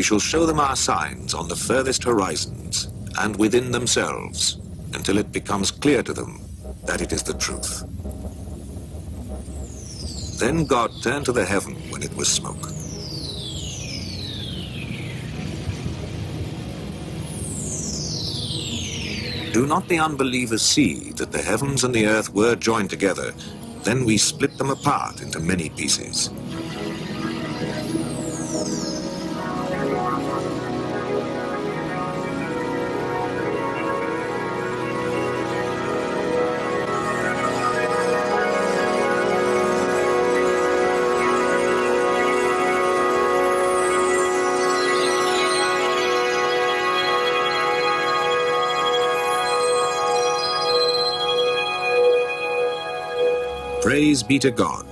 shall show them our signs on the furthest horizons and within themselves, until it becomes clear to them that it is the truth. Then God turned to the heaven when it was smoke. Do not the unbelievers see that the heavens and the earth were joined together? Then we split them apart into many pieces. Praise be to God,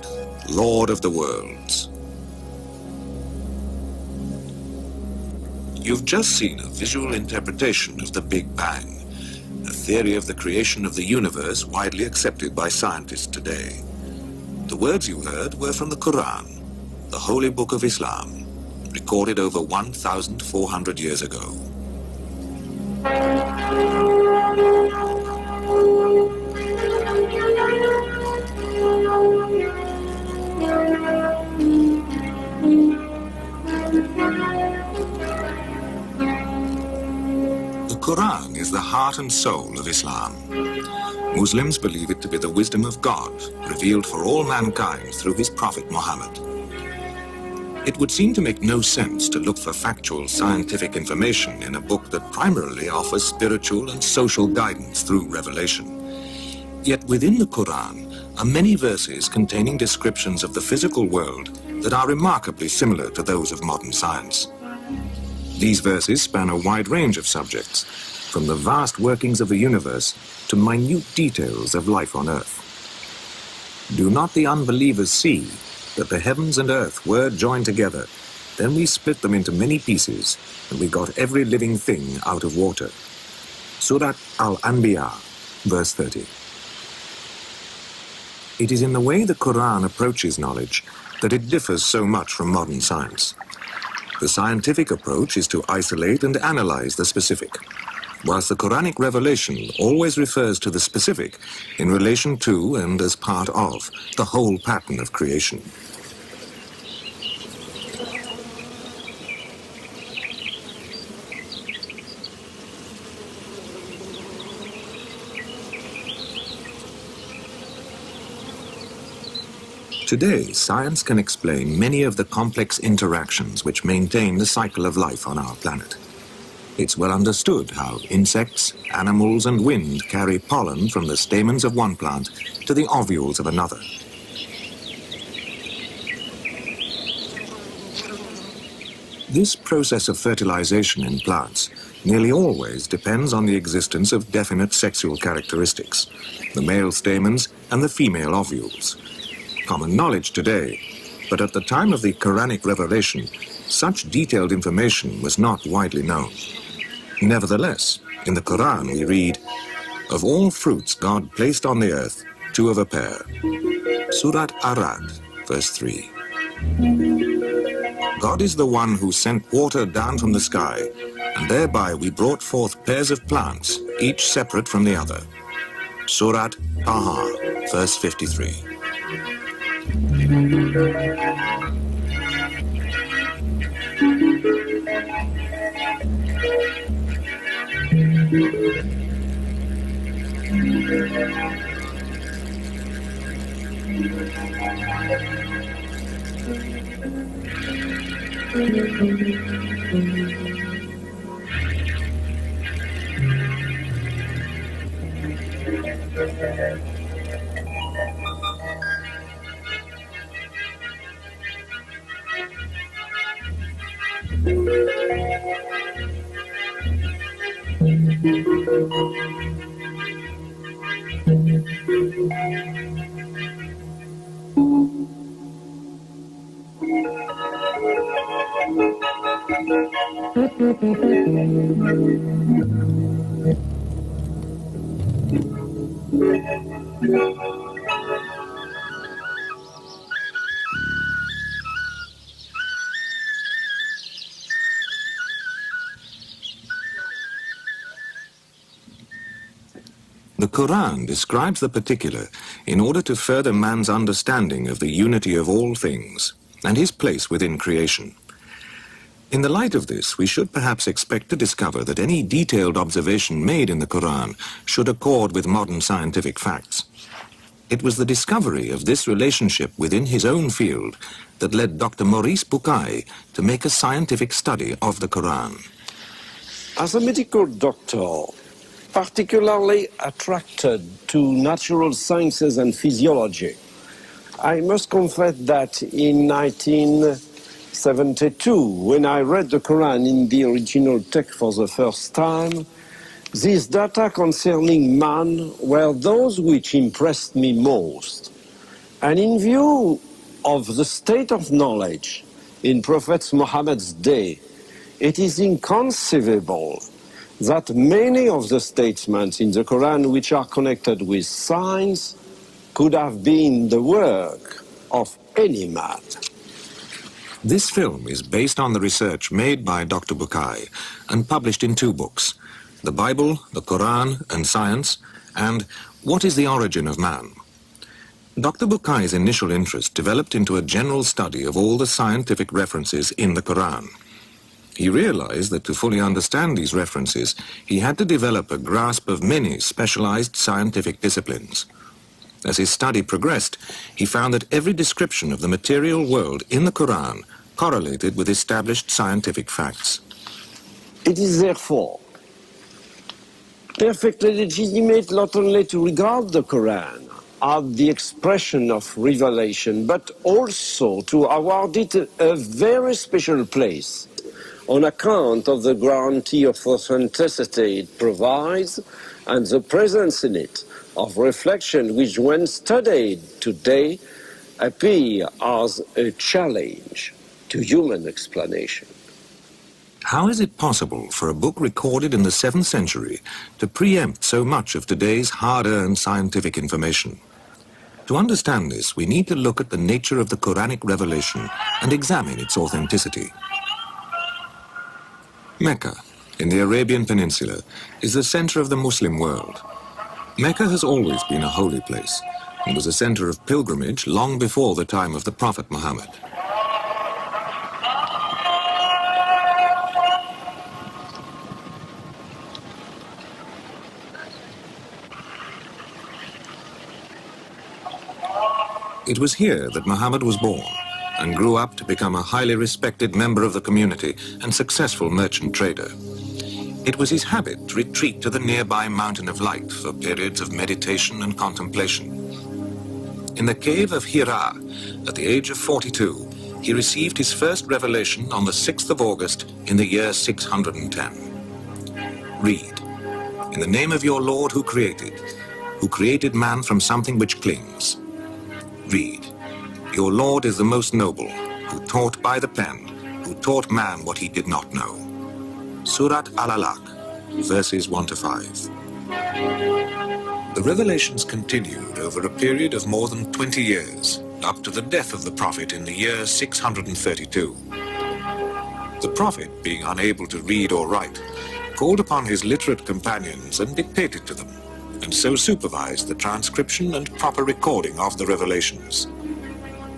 Lord of the worlds. You've just seen a visual interpretation of the Big Bang, a theory of the creation of the universe widely accepted by scientists today. The words you heard were from the Qur'an, the holy book of Islam, recorded over 1,400 years ago. The Qur'an is the heart and soul of Islam. Muslims believe it to be the wisdom of God, revealed for all mankind through his prophet Muhammad. It would seem to make no sense to look for factual scientific information in a book that primarily offers spiritual and social guidance through revelation. Yet within the Qur'an are many verses containing descriptions of the physical world that are remarkably similar to those of modern science. These verses span a wide range of subjects, from the vast workings of the universe to minute details of life on Earth. Do not the unbelievers see that the heavens and earth were joined together? Then we split them into many pieces, and we got every living thing out of water. Surah Al-Anbiya, verse 30. It is in the way the Qur'an approaches knowledge that it differs so much from modern science. The scientific approach is to isolate and analyze the specific, whilst the Quranic revelation always refers to the specific in relation to and as part of the whole pattern of creation. Today, science can explain many of the complex interactions which maintain the cycle of life on our planet. It's well understood how insects, animals, and wind carry pollen from the stamens of one plant to the ovules of another. This process of fertilization in plants nearly always depends on the existence of definite sexual characteristics, the male stamens and the female ovules. Common knowledge today, but at the time of the Quranic revelation, such detailed information was not widely known. Nevertheless, in the Quran we read, "Of all fruits God placed on the earth, two of a pair." Surah Arad, verse 3. God is the one who sent water down from the sky, and thereby we brought forth pairs of plants, each separate from the other. Surah Taha, verse 53. Qur'an describes the particular in order to further man's understanding of the unity of all things and his place within creation. In the light of this, we should perhaps expect to discover that any detailed observation made in the Qur'an should accord with modern scientific facts. It was the discovery of this relationship within his own field that led Dr. Maurice Bucaille to make a scientific study of the Qur'an. As a medical doctor, particularly attracted to natural sciences and physiology, I must confess that in 1972, when I read the Quran in the original text for the first time, these data concerning man were those which impressed me most. And in view of the state of knowledge in Prophet Muhammad's day, it is inconceivable that many of the statements in the Quran which are connected with science could have been the work of any man. This film is based on the research made by Dr. Bucaille and published in 2 books, The Bible, the Quran and Science, and What is the Origin of Man? Dr. Bucaille's initial interest developed into a general study of all the scientific references in the Quran. He realized that to fully understand these references, he had to develop a grasp of many specialized scientific disciplines. As his study progressed, he found that every description of the material world in the Quran correlated with established scientific facts. It is therefore perfectly legitimate not only to regard the Quran as the expression of revelation, but also to award it a very special place on account of the guarantee of authenticity it provides and the presence in it of reflection which, when studied today, appear as a challenge to human explanation. How is it possible for a book recorded in the 7th century to preempt so much of today's hard-earned scientific information? To understand this, we need to look at the nature of the Quranic revelation and examine its authenticity. Mecca, in the Arabian Peninsula, is the center of the Muslim world. Mecca has always been a holy place and was a center of pilgrimage long before the time of the Prophet Muhammad. It was here that Muhammad was born and grew up to become a highly respected member of the community and successful merchant trader. It was his habit to retreat to the nearby Mountain of Light for periods of meditation and contemplation. In the cave of Hira, at the age of 42, he received his first revelation on the 6th of August in the year 610. Read, "In the name of your Lord who created man from something which clings." Read, "Your Lord is the most noble, who taught by the pen, who taught man what he did not know." Surat Al-Alaq, verses 1 to 5. The revelations continued over a period of more than 20 years, up to the death of the Prophet in the year 632. The Prophet, being unable to read or write, called upon his literate companions and dictated to them, and so supervised the transcription and proper recording of the revelations.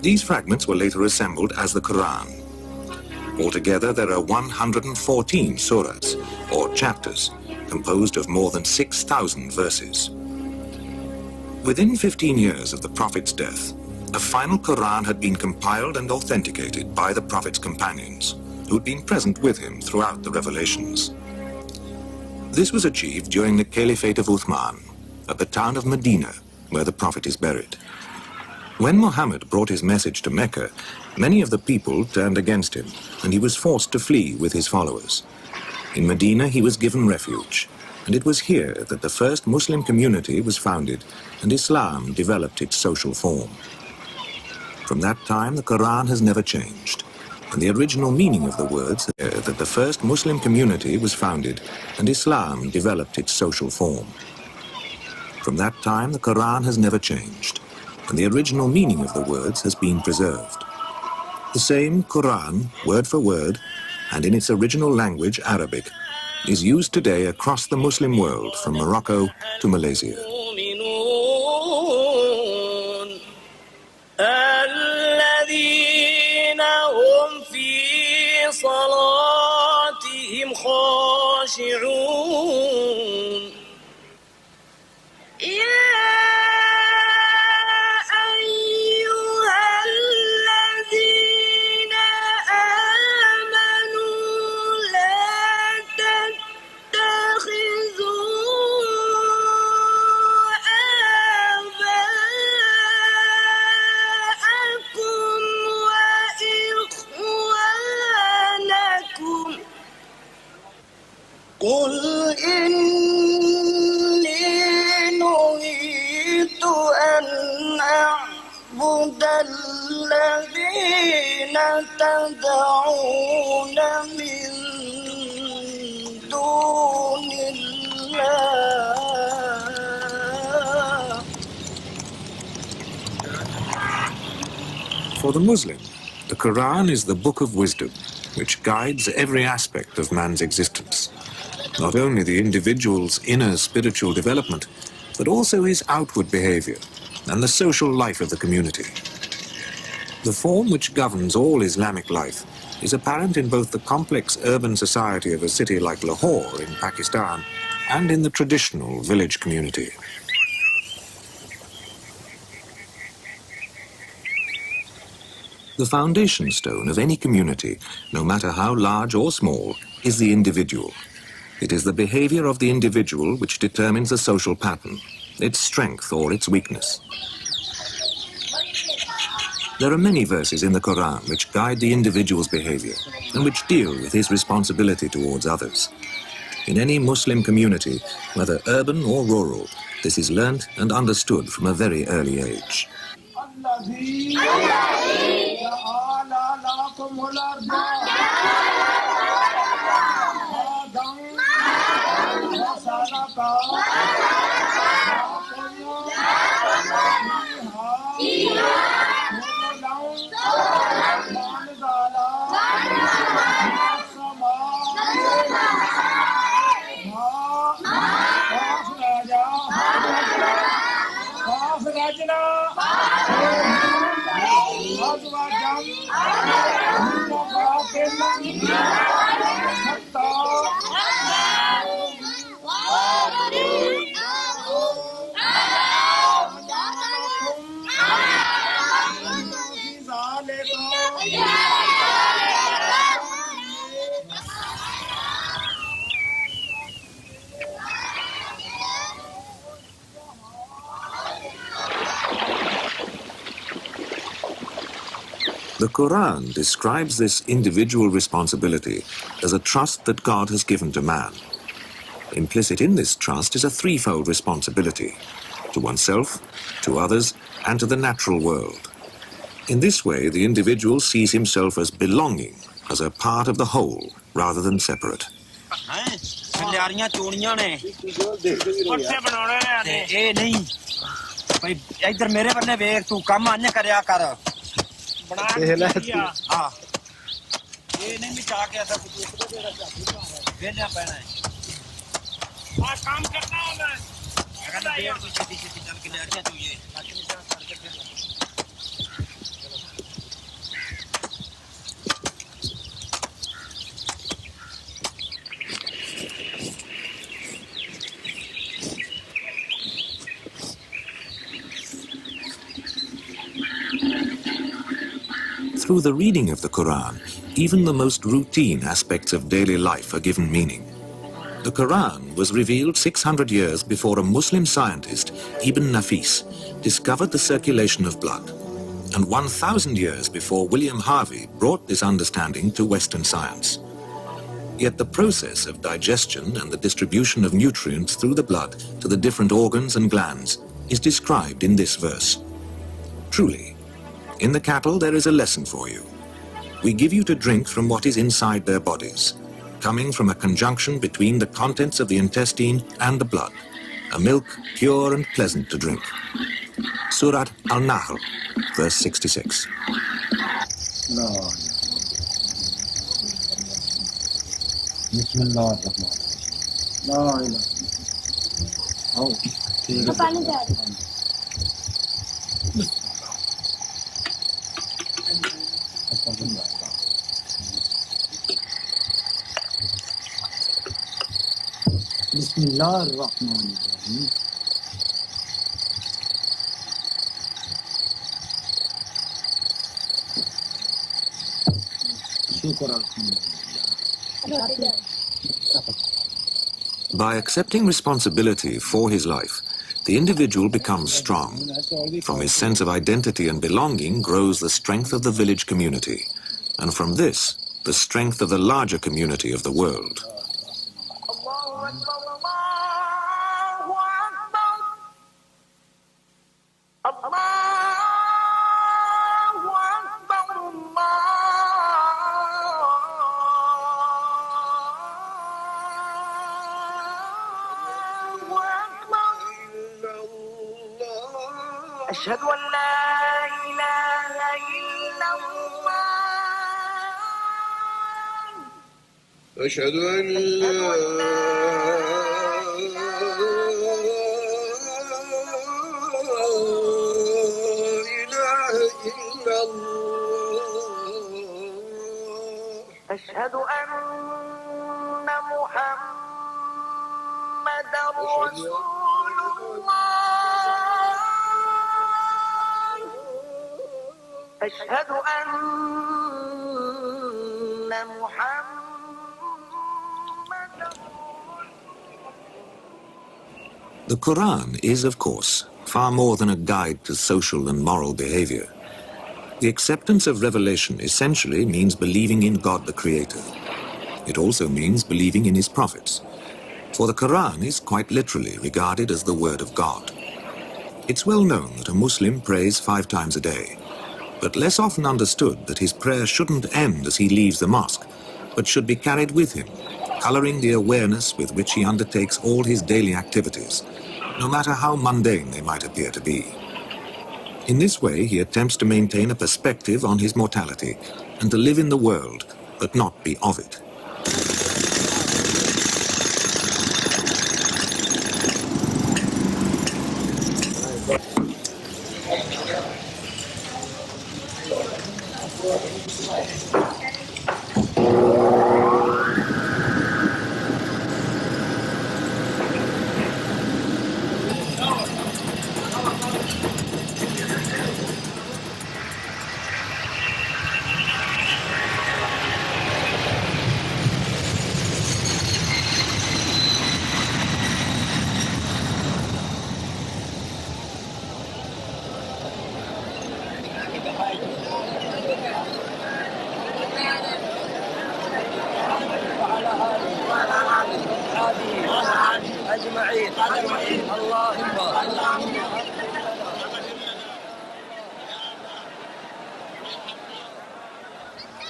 These fragments were later assembled as the Quran. Altogether, there are 114 surahs, or chapters, composed of more than 6,000 verses. Within 15 years of the Prophet's death, a final Quran had been compiled and authenticated by the Prophet's companions, who had been present with him throughout the revelations. This was achieved during the Caliphate of Uthman, at the town of Medina, where the Prophet is buried. When Muhammad brought his message to Mecca, many of the people turned against him, and he was forced to flee with his followers. In Medina, he was given refuge, and it was here that the first Muslim community was founded and Islam developed its social form. From that time, the Quran has never changed, and the original meaning of the words that the first Muslim community was founded and Islam developed its social form. From that time, the Quran has never changed, and the original meaning of the words has been preserved. The same Quran, word for word, and in its original language, Arabic, is used today across the Muslim world from Morocco to Malaysia. أعبد الذين تدعون من دون الله. For the Muslim, the Qur'an is the book of wisdom, which guides every aspect of man's existence. Not only the individual's inner spiritual development, but also his outward behavior and the social life of the community. The form which governs all Islamic life is apparent in both the complex urban society of a city like Lahore in Pakistan and in the traditional village community. The foundation stone of any community, no matter how large or small, is the individual. It is the behavior of the individual which determines the social pattern, its strength or its weakness. There are many verses in the Quran which guide the individual's behavior and which deal with his responsibility towards others. In any Muslim community, whether urban or rural, this is learnt and understood from a very early age. The Quran describes this individual responsibility as a trust that God has given to man. Implicit in this trust is a threefold responsibility: to oneself, to others, and to the natural world. In this way, the individual sees himself as belonging, as a part of the whole, rather than separate. Through the reading of the Quran, even the most routine aspects of daily life are given meaning. The Quran was revealed 600 years before a Muslim scientist, Ibn Nafis, discovered the circulation of blood, and 1,000 years before William Harvey brought this understanding to Western science. Yet the process of digestion and the distribution of nutrients through the blood to the different organs and glands is described in this verse. Truly, in the cattle there is a lesson for you. We give you to drink from what is inside their bodies, coming from a conjunction between the contents of the intestine and the blood, a milk pure and pleasant to drink. Surat Al-Nahl, verse 66. Bismillahirrahmanirrahim. By accepting responsibility for his life, the individual becomes strong. From his sense of identity and belonging grows the strength of the village community, and from this, the strength of the larger community of the world. أشهد أن لا إله إلا الله أشهد أن لا إله إلا الله أشهد أن محمدا رسول الله أشهد أن محمدا. The Qur'an is, of course, far more than a guide to social and moral behavior. The acceptance of revelation essentially means believing in God the Creator. It also means believing in His prophets. For the Qur'an is quite literally regarded as the word of God. It's well known that a Muslim prays 5 times a day, but less often understood that his prayer shouldn't end as he leaves the mosque, but should be carried with him, coloring the awareness with which he undertakes all his daily activities, no matter how mundane they might appear to be. In this way, he attempts to maintain a perspective on his mortality and to live in the world, but not be of it.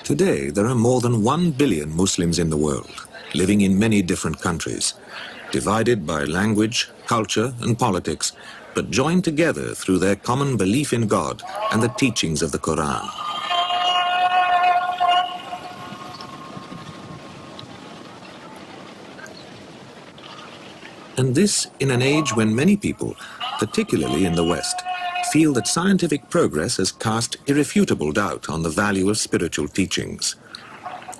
Today, there are more than 1 billion Muslims in the world, living in many different countries, divided by language, culture, and politics, but joined together through their common belief in God and the teachings of the Qur'an. And this in an age when many people, particularly in the West, feel that scientific progress has cast irrefutable doubt on the value of spiritual teachings.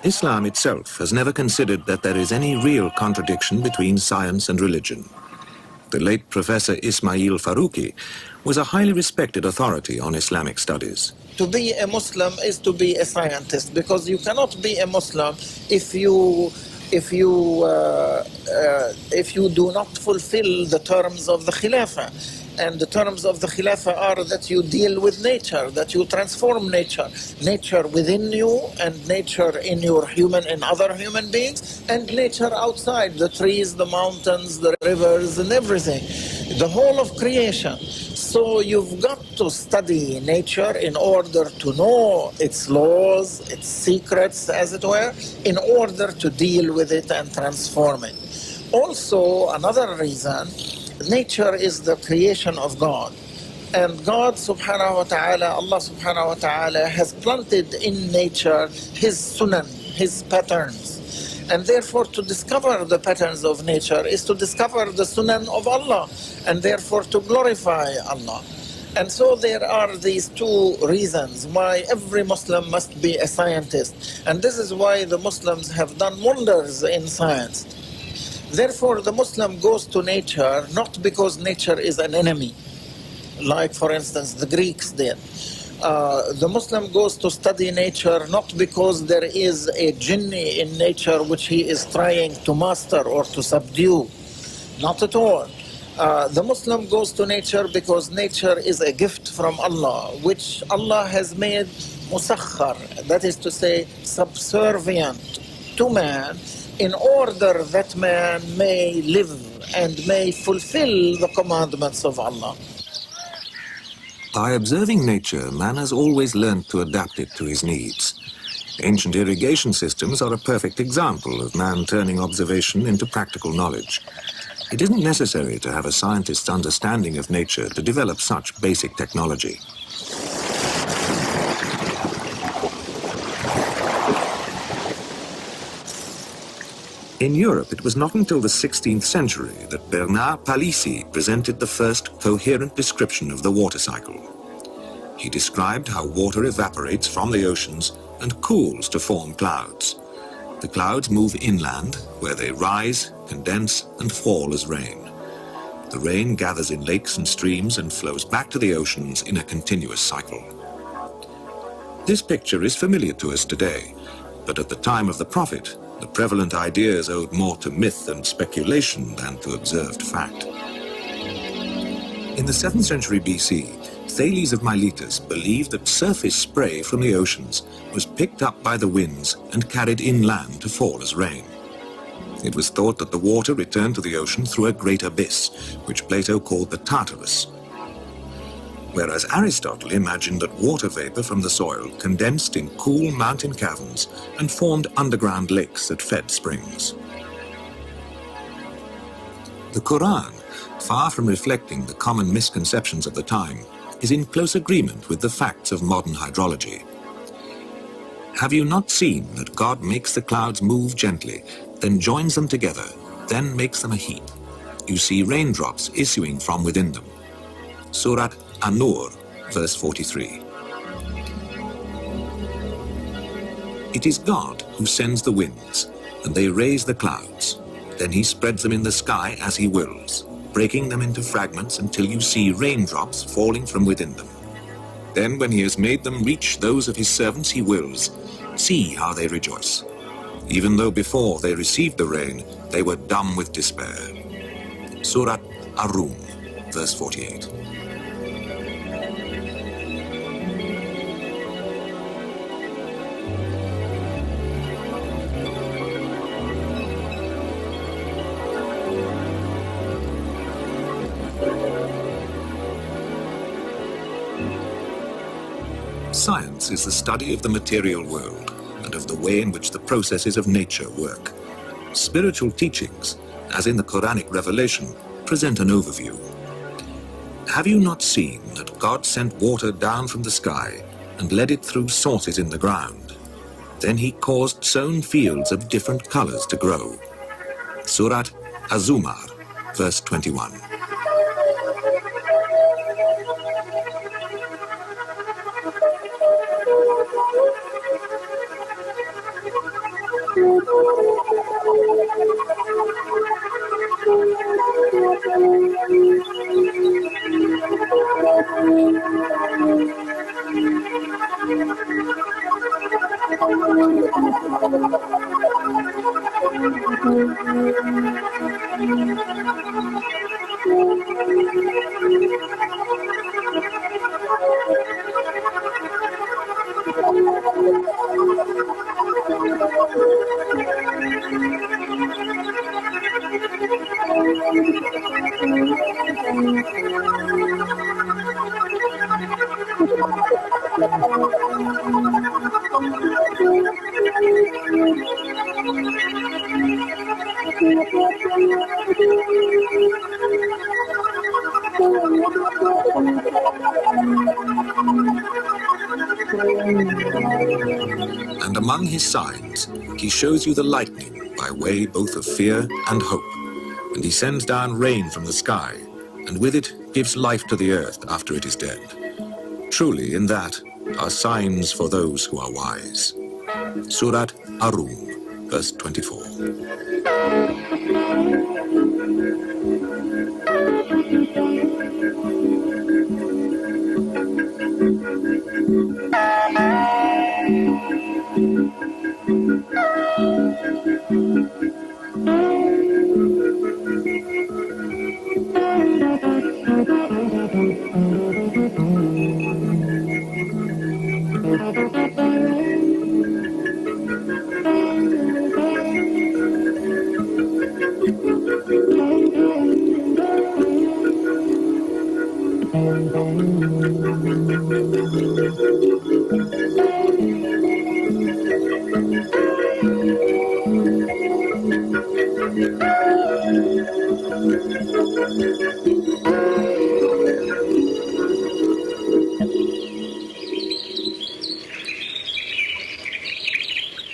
Islam itself has never considered that there is any real contradiction between science and religion. The late Professor Ismail Farouqi was a highly respected authority on Islamic studies. To be a Muslim is to be a scientist, because you cannot be a Muslim if you do not fulfill the terms of the Khilafah. And the terms of the Khilafah are that you deal with nature, that you transform nature. Nature within you, and nature in your human and other human beings, and nature outside, the trees, the mountains, the rivers, and everything. The whole of creation. So you've got to study nature in order to know its laws, its secrets, as it were, in order to deal with it and transform it. Also, another reason, nature is the creation of God. And God subhanahu wa ta'ala, Allah subhanahu wa ta'ala has planted in nature His sunan, His patterns. And therefore to discover the patterns of nature is to discover the sunan of Allah, and therefore to glorify Allah. And so there are these 2 reasons why every Muslim must be a scientist. And this is why the Muslims have done wonders in science. Therefore, the Muslim goes to nature not because nature is an enemy, like, for instance, the Greeks did. The Muslim goes to study nature not because there is a jinni in nature which he is trying to master or to subdue. Not at all. The Muslim goes to nature because nature is a gift from Allah, which Allah has made musakhar, that is to say, subservient to man, in order that man may live and may fulfill the commandments of Allah. By observing nature, man has always learned to adapt it to his needs. Ancient irrigation systems are a perfect example of man turning observation into practical knowledge. It isn't necessary to have a scientist's understanding of nature to develop such basic technology. In Europe, it was not until the 16th century that Bernard Palissy presented the first coherent description of the water cycle. He described how water evaporates from the oceans and cools to form clouds. The clouds move inland, where they rise, condense, and fall as rain. The rain gathers in lakes and streams and flows back to the oceans in a continuous cycle. This picture is familiar to us today, but at the time of the Prophet, the prevalent ideas owed more to myth and speculation than to observed fact. In the 7th century BC, Thales of Miletus believed that surface spray from the oceans was picked up by the winds and carried inland to fall as rain. It was thought that the water returned to the ocean through a great abyss, which Plato called the Tartarus. Whereas Aristotle imagined that water vapor from the soil condensed in cool mountain caverns and formed underground lakes that fed springs. The Qur'an, far from reflecting the common misconceptions of the time, is in close agreement with the facts of modern hydrology. Have you not seen that God makes the clouds move gently, then joins them together, then makes them a heap? You see raindrops issuing from within them. Surat An-Nur, verse 43. It is God who sends the winds, and they raise the clouds. Then he spreads them in the sky as he wills, breaking them into fragments until you see raindrops falling from within them. Then when he has made them reach those of his servants he wills, see how they rejoice. Even though before they received the rain, they were dumb with despair. Surat Ar-Rum, verse 48. Science is the study of the material world and of the way in which the processes of nature work. Spiritual teachings, as in the Quranic revelation, present an overview. Have you not seen that God sent water down from the sky and led it through sources in the ground? Then he caused sown fields of different colors to grow. Surat Az-Zumar, verse 21. And among his signs, he shows you the lightning by way both of fear and hope. And he sends down rain from the sky, and with it gives life to the earth after it is dead. Truly in that are signs for those who are wise. Surat Ar-Rum, verse 24.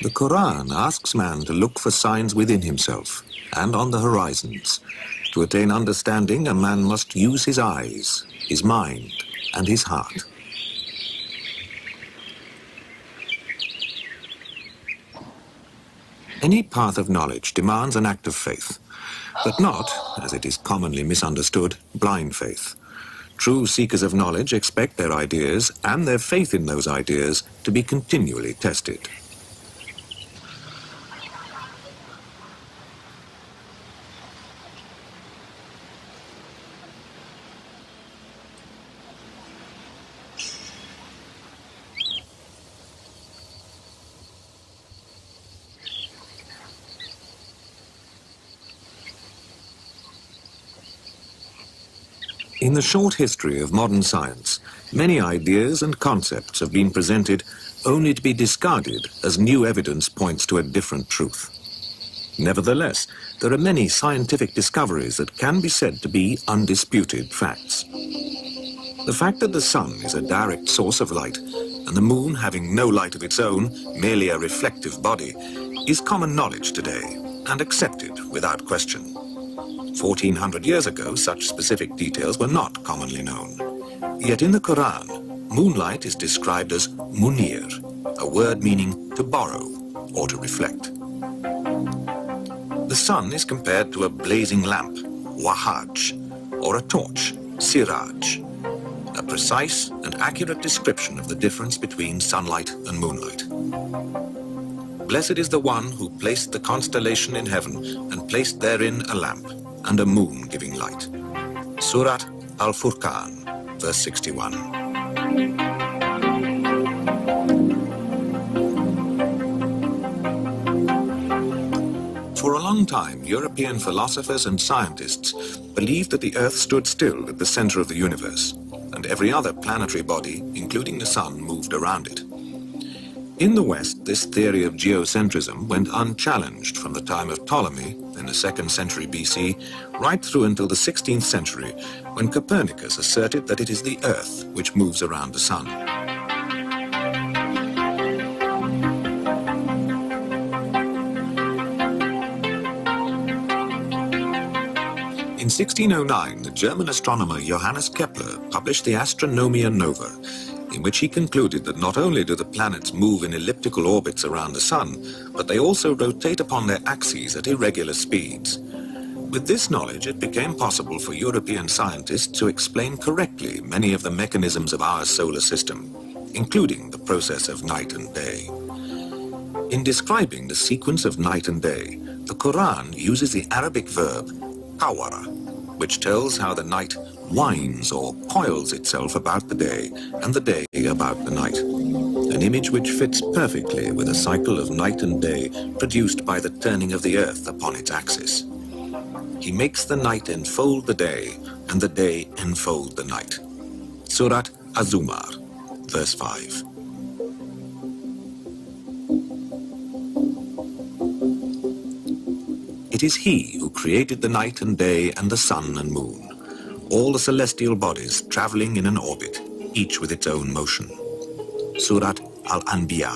The Qur'an asks man to look for signs within himself and on the horizons. To attain understanding, a man must use his eyes, his mind, and his heart. Any path of knowledge demands an act of faith, but not, as it is commonly misunderstood, blind faith. True seekers of knowledge expect their ideas and their faith in those ideas to be continually tested. In the short history of modern science, many ideas and concepts have been presented only to be discarded as new evidence points to a different truth. Nevertheless, there are many scientific discoveries that can be said to be undisputed facts. The fact that the sun is a direct source of light and the moon, having no light of its own, merely a reflective body, is common knowledge today and accepted without question. 1400 years ago, such specific details were not commonly known. Yet in the Qur'an, moonlight is described as munir, a word meaning to borrow or to reflect. The sun is compared to a blazing lamp, wahaj, or a torch, siraj, a precise and accurate description of the difference between sunlight and moonlight. Blessed is the one who placed the constellation in heaven and placed therein a lamp and a moon giving light. Surat Al-Furqan, verse 61. For a long time, European philosophers and scientists believed that the Earth stood still at the center of the universe, and every other planetary body, including the sun, moved around it. In the West, this theory of geocentrism went unchallenged from the time of Ptolemy in the 2nd century BC right through until the 16th century, when Copernicus asserted that it is the Earth which moves around the sun. In 1609, the German astronomer Johannes Kepler published the Astronomia Nova, in which he concluded that not only do the planets move in elliptical orbits around the sun, but they also rotate upon their axes at irregular speeds. With this knowledge, it became possible for European scientists to explain correctly many of the mechanisms of our solar system, including the process of night and day. In describing the sequence of night and day, the Qur'an uses the Arabic verb qawara, which tells how the night winds or coils itself about the day and the day about the night, an image which fits perfectly with a cycle of night and day produced by the turning of the earth upon its axis. He makes the night enfold the day and the day enfold the night. Surat Az-Zumar, verse 5. It is he who created the night and day and the sun and moon, all the celestial bodies traveling in an orbit, each with its own motion. Surat Al-Anbiya,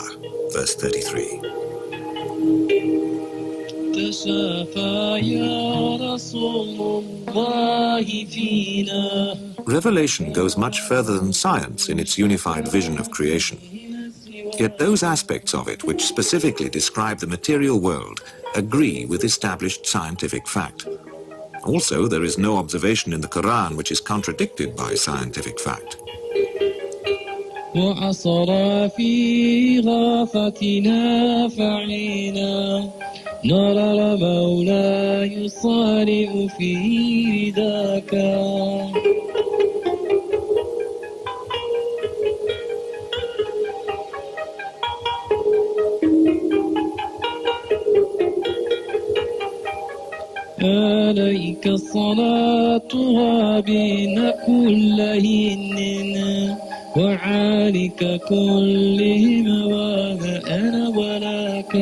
verse 33. Revelation goes much further than science in its unified vision of creation. Yet those aspects of it which specifically describe the material world agree with established scientific fact. Also, there is no observation in the Quran which is contradicted by scientific fact. عليك صلاتها بين كلهن وعالك كلهم وأنا ولك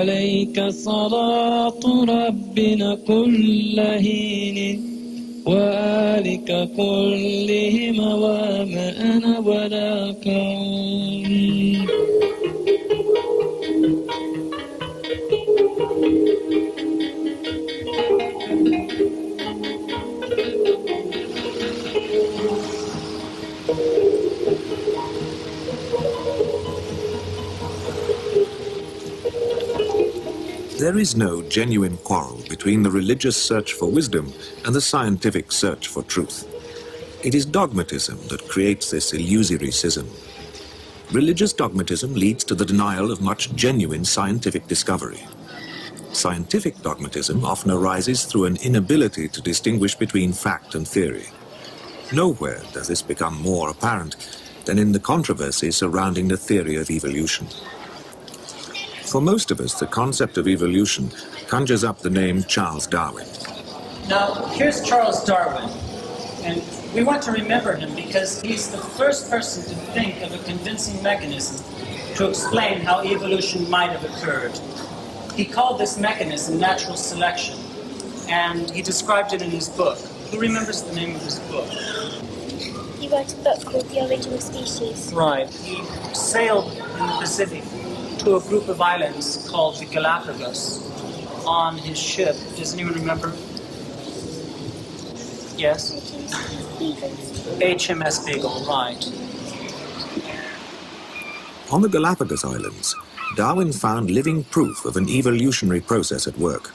عليك صلاة ربنا كل حين وآلك كلهم وما أنا ولا كون. There is no genuine quarrel between the religious search for wisdom and the scientific search for truth. It is dogmatism that creates this illusory schism. Religious dogmatism leads to the denial of much genuine scientific discovery. Scientific dogmatism often arises through an inability to distinguish between fact and theory. Nowhere does this become more apparent than in the controversy surrounding the theory of evolution. For most of us, the concept of evolution conjures up the name Charles Darwin. Now, here's Charles Darwin, and we want to remember him because he's the first person to think of a convincing mechanism to explain how evolution might have occurred. He called this mechanism natural selection, and he described it in his book. Who remembers the name of his book? He wrote a book called The Origin of Species. Right. He sailed in the Pacific to a group of islands called the Galapagos on his ship. Does anyone remember? Yes? HMS Beagle, right. On the Galapagos Islands, Darwin found living proof of an evolutionary process at work.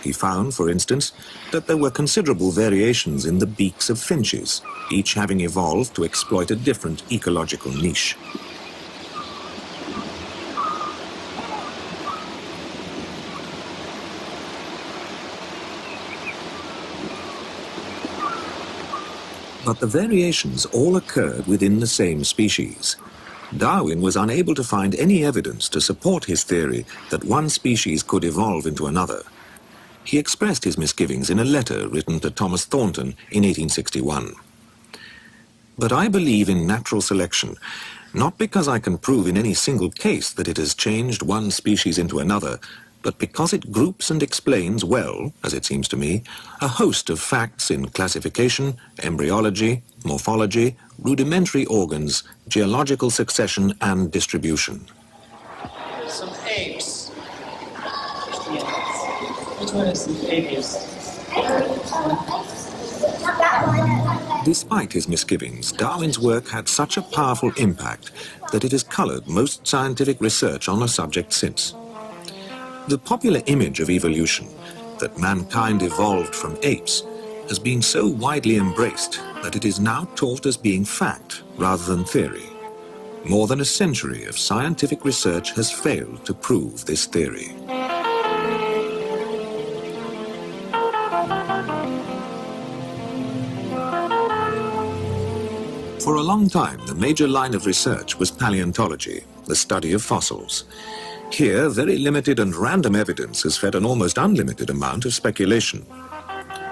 He found, for instance, that there were considerable variations in the beaks of finches, each having evolved to exploit a different ecological niche. But the variations all occurred within the same species. Darwin was unable to find any evidence to support his theory that one species could evolve into another. He expressed his misgivings in a letter written to Thomas Thornton in 1861. But I believe in natural selection, not because I can prove in any single case that it has changed one species into another, but because it groups and explains well, as it seems to me, a host of facts in classification, embryology, morphology, rudimentary organs, geological succession and distribution. Some apes. Which one is the apiest? Despite his misgivings, Darwin's work had such a powerful impact that it has colored most scientific research on the subject since. The popular image of evolution, that mankind evolved from apes, has been so widely embraced that it is now taught as being fact rather than theory. More than a century of scientific research has failed to prove this theory. For a long time, the major line of research was paleontology, the study of fossils. Here, very limited and random evidence has fed an almost unlimited amount of speculation.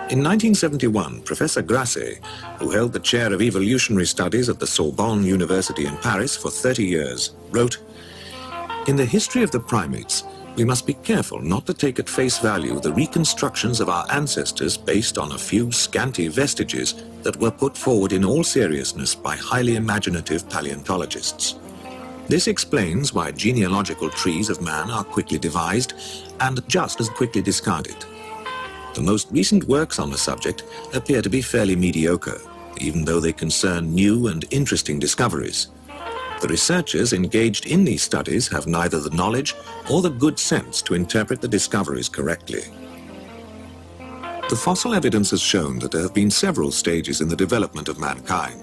In 1971, Professor Grasset, who held the chair of evolutionary studies at the Sorbonne University in Paris for 30 years, wrote, "In the history of the primates, we must be careful not to take at face value the reconstructions of our ancestors based on a few scanty vestiges that were put forward in all seriousness by highly imaginative paleontologists. This explains why genealogical trees of man are quickly devised and just as quickly discarded. The most recent works on the subject appear to be fairly mediocre, even though they concern new and interesting discoveries. The researchers engaged in these studies have neither the knowledge or the good sense to interpret the discoveries correctly." The fossil evidence has shown that there have been several stages in the development of mankind,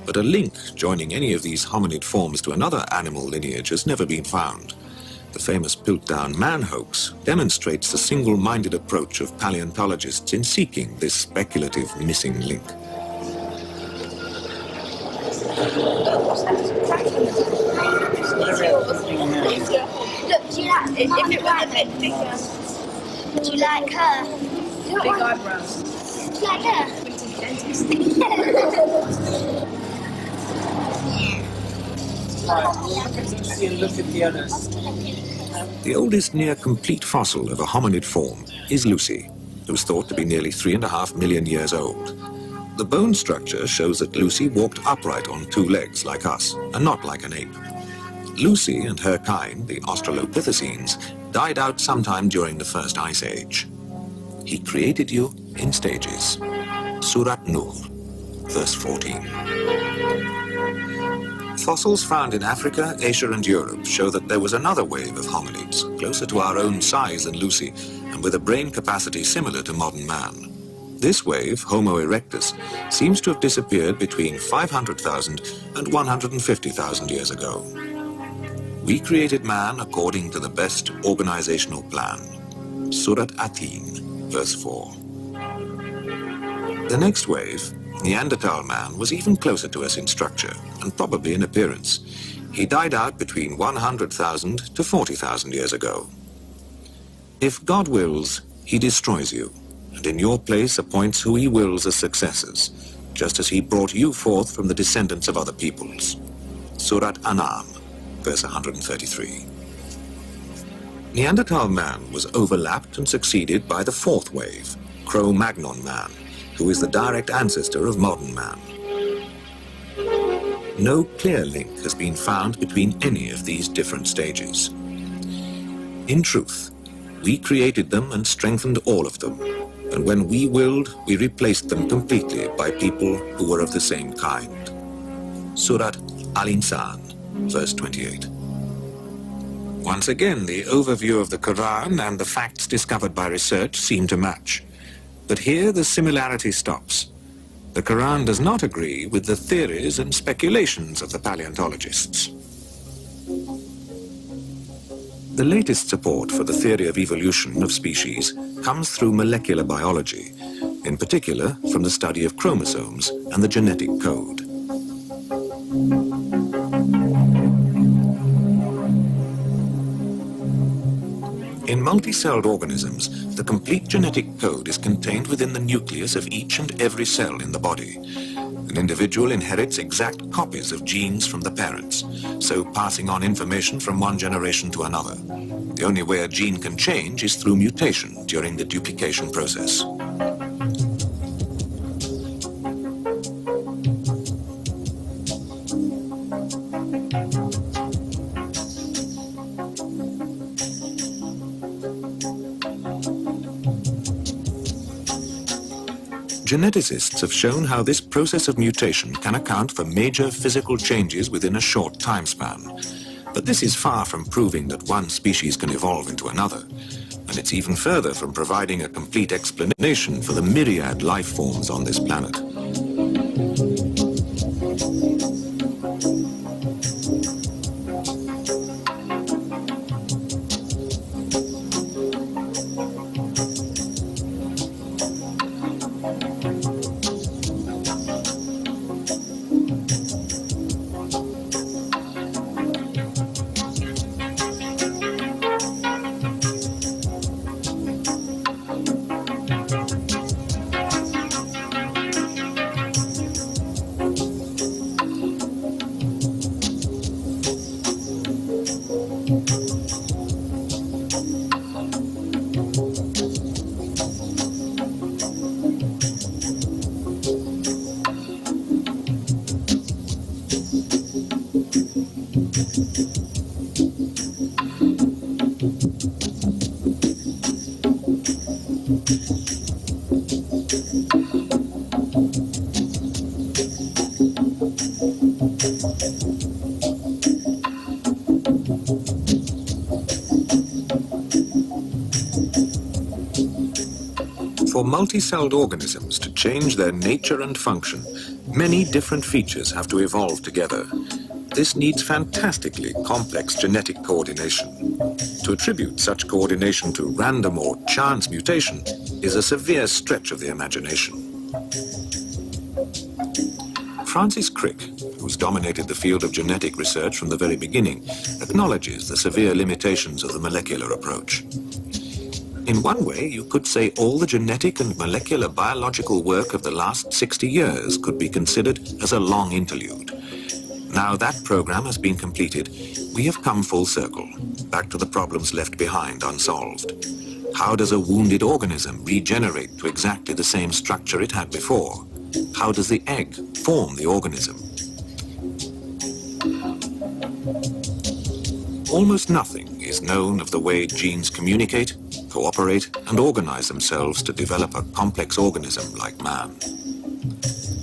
but a link joining any of these hominid forms to another animal lineage has never been found. The famous Piltdown man hoax demonstrates the single-minded approach of paleontologists in seeking this speculative missing link. Look, do you like it? If it was a bit bigger, do you like her? Big eyebrows. Do you like her? Right, look at Lucy and look at the others. The oldest near-complete fossil of a hominid form is Lucy, who is thought to be nearly 3.5 million years old. The bone structure shows that Lucy walked upright on 2 legs like us, and not like an ape. Lucy and her kind, the Australopithecines, died out sometime during the first ice age. He created you in stages. Surat Nur, verse 14. Fossils found in Africa, Asia and Europe show that there was another wave of hominids, closer to our own size than Lucy, and with a brain capacity similar to modern man. This wave, Homo erectus, seems to have disappeared between 500,000 and 150,000 years ago. We created man according to the best organizational plan. Surat Atin, verse 4. The next wave, Neanderthal man, was even closer to us in structure and probably in appearance. He died out between 100,000 to 40,000 years ago. If God wills, he destroys you, and in your place appoints who he wills as successors, just as he brought you forth from the descendants of other peoples. Surat An'am, verse 133. Neanderthal man was overlapped and succeeded by the 4th wave, Cro-Magnon man, who is the direct ancestor of modern man. No clear link has been found between any of these different stages. In truth, we created them and strengthened all of them, and when we willed, we replaced them completely by people who were of the same kind. Surat Al-Insan, verse 28. Once again, the overview of the Qur'an and the facts discovered by research seem to match. But here the similarity stops. The Qur'an does not agree with the theories and speculations of the paleontologists. The latest support for the theory of evolution of species comes through molecular biology, in particular from the study of chromosomes and the genetic code. In multicelled organisms, the complete genetic code is contained within the nucleus of each and every cell in the body. An individual inherits exact copies of genes from the parents, so passing on information from one generation to another. The only way a gene can change is through mutation during the duplication process. Geneticists have shown how this process of mutation can account for major physical changes within a short time span. But this is far from proving that one species can evolve into another, and it's even further from providing a complete explanation for the myriad life forms on this planet. For multicelled organisms to change their nature and function, many different features have to evolve together. This needs fantastically complex genetic coordination. To attribute such coordination to random or chance mutation is a severe stretch of the imagination. Francis Crick, who's dominated the field of genetic research from the very beginning, acknowledges the severe limitations of the molecular approach. In one way, you could say all the genetic and molecular biological work of the last 60 years could be considered as a long interlude. Now that program has been completed, we have come full circle, back to the problems left behind unsolved. How does a wounded organism regenerate to exactly the same structure it had before? How does the egg form the organism? Almost nothing is known of the way genes communicate, cooperate, and organize themselves to develop a complex organism like man.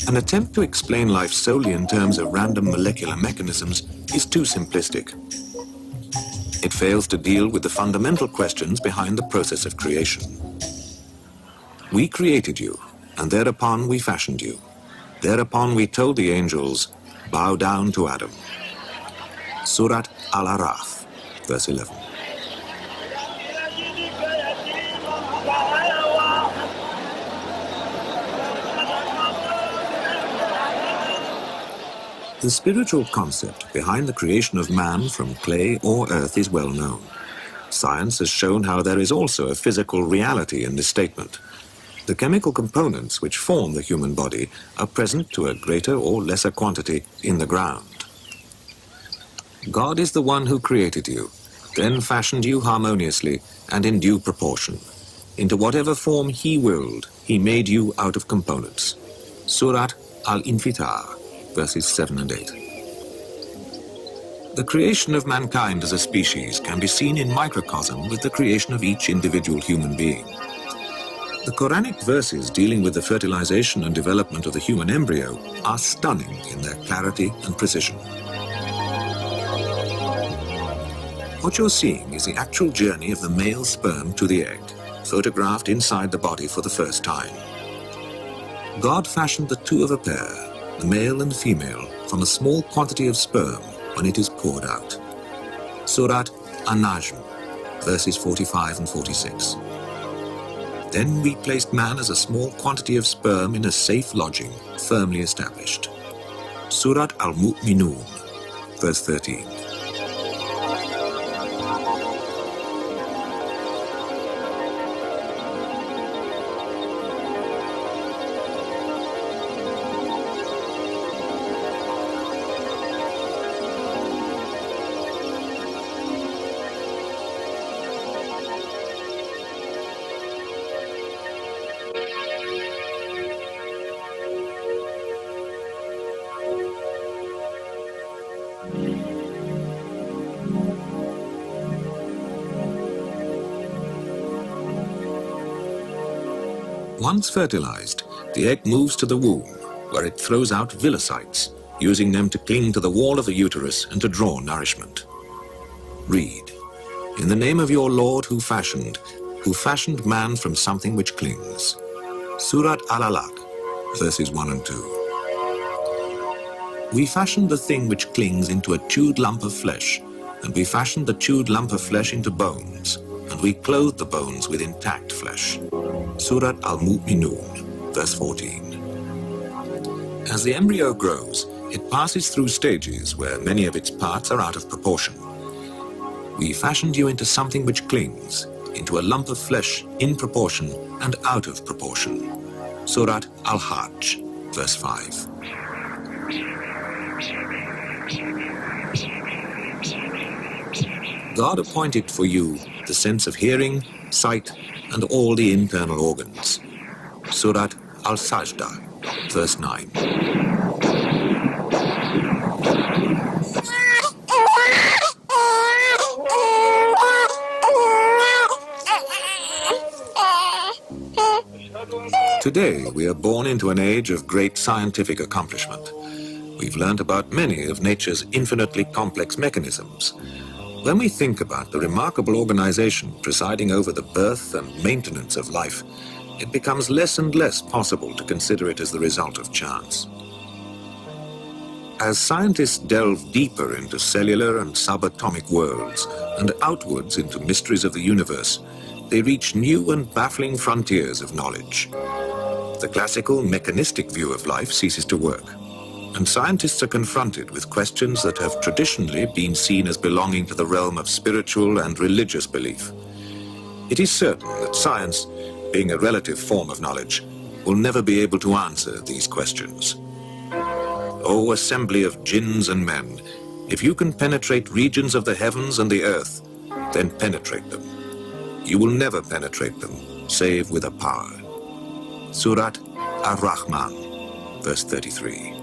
An attempt to explain life solely in terms of random molecular mechanisms is too simplistic. It fails to deal with the fundamental questions behind the process of creation. We created you, and thereupon we fashioned you. Thereupon we told the angels, bow down to Adam. Surat Al-Araf, verse 11. The spiritual concept behind the creation of man from clay or earth is well known. Science has shown how there is also a physical reality in this statement. The chemical components which form the human body are present to a greater or lesser quantity in the ground. God is the one who created you, then fashioned you harmoniously and in due proportion. Into whatever form He willed, He made you out of components. Surat Al-Infitar, verses 7 and 8. The creation of mankind as a species can be seen in microcosm with the creation of each individual human being. The Quranic verses dealing with the fertilization and development of the human embryo are stunning in their clarity and precision. What you're seeing is the actual journey of the male sperm to the egg, photographed inside the body for the first time. God fashioned the two of a pair, the male and female, from a small quantity of sperm when it is poured out. Surat An-Najm, verses 45 and 46. Then we placed man as a small quantity of sperm in a safe lodging, firmly established. Surat Al-Mu'minun, verse 13. Once fertilized, the egg moves to the womb, where it throws out villocytes, using them to cling to the wall of the uterus and to draw nourishment. Read, in the name of your Lord who fashioned man from something which clings. Surat Al-Alaq, verses 1 and 2. We fashioned the thing which clings into a chewed lump of flesh, and we fashioned the chewed lump of flesh into bones, and we clothed the bones with intact flesh. Surat Al-Mu'minun, verse 14. As the embryo grows, it passes through stages where many of its parts are out of proportion. We fashioned you into something which clings, into a lump of flesh in proportion and out of proportion. Surat Al-Hajj, verse 5. God appointed for you the sense of hearing, sight, and all the internal organs. Surat Al-Sajdah, verse 9. Today, we are born into an age of great scientific accomplishment. We've learned about many of nature's infinitely complex mechanisms. When we think about the remarkable organization presiding over the birth and maintenance of life, it becomes less and less possible to consider it as the result of chance. As scientists delve deeper into cellular and subatomic worlds and outwards into mysteries of the universe, they reach new and baffling frontiers of knowledge. The classical mechanistic view of life ceases to work, and scientists are confronted with questions that have traditionally been seen as belonging to the realm of spiritual and religious belief. It is certain that science, being a relative form of knowledge, will never be able to answer these questions. O assembly of jinns and men, if you can penetrate regions of the heavens and the earth, then penetrate them. You will never penetrate them, save with a power. Surat Ar-Rahman, verse 33.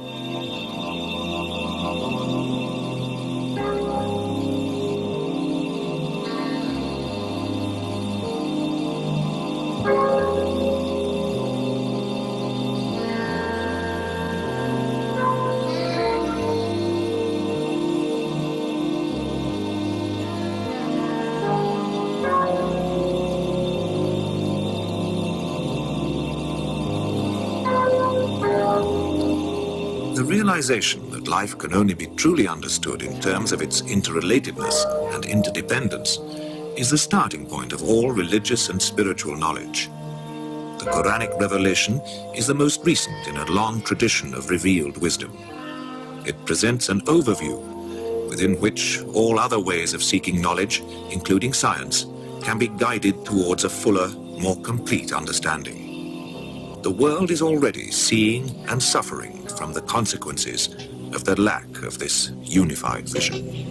The realization that life can only be truly understood in terms of its interrelatedness and interdependence is the starting point of all religious and spiritual knowledge. The Quranic revelation is the most recent in a long tradition of revealed wisdom. It presents an overview within which all other ways of seeking knowledge, including science, can be guided towards a fuller, more complete understanding. The world is already seeing and suffering from the consequences of the lack of this unified vision.